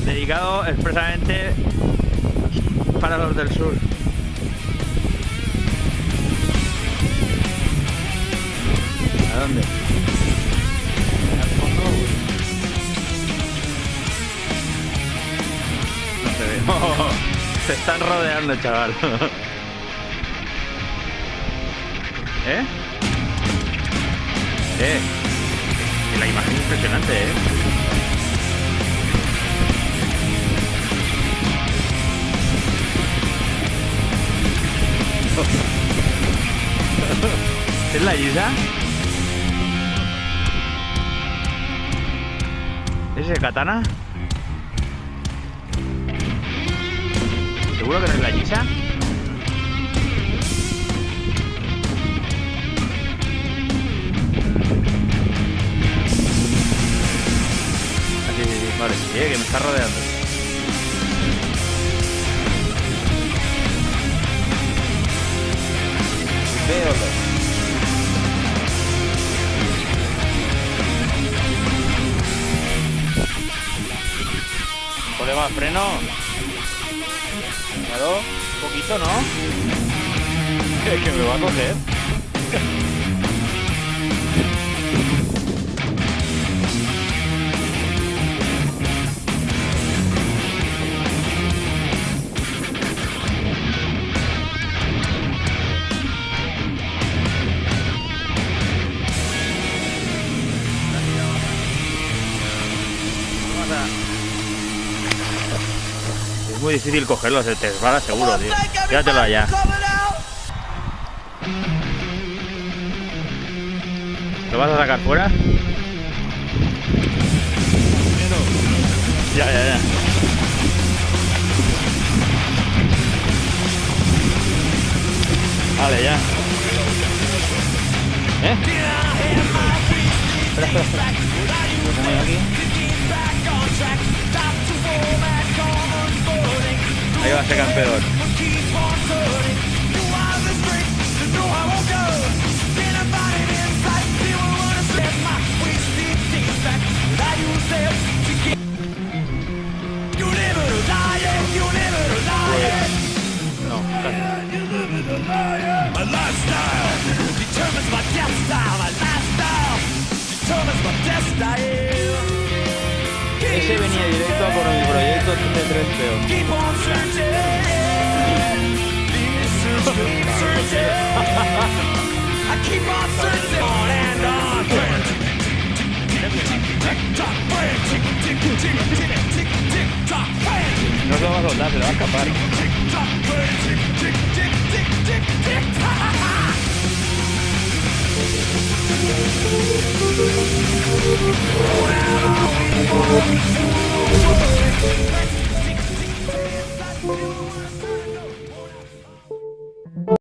Dedicado expresamente para los del sur. ¿A dónde? Al fondo. No se ve. Oh, se están rodeando, chaval. La imagen es impresionante, ¿Es la isla? ¿Es el katana? ¿Seguro que no es la Yisa? Sí, vale, que me está rodeando. Véolo. Pone más freno. Claro, un poquito, ¿no? Es que me va a coger. Es muy difícil cogerlo, se te resbala seguro, tío. Quédatelo allá. ¿Lo vas a sacar fuera? Ya. Vale, ya. Espera. Lo pongo aquí. Ahí va ese campeón. No, ese venía directo a por el proyecto TC3PO. No se lo va a soltar, se le va a escapar.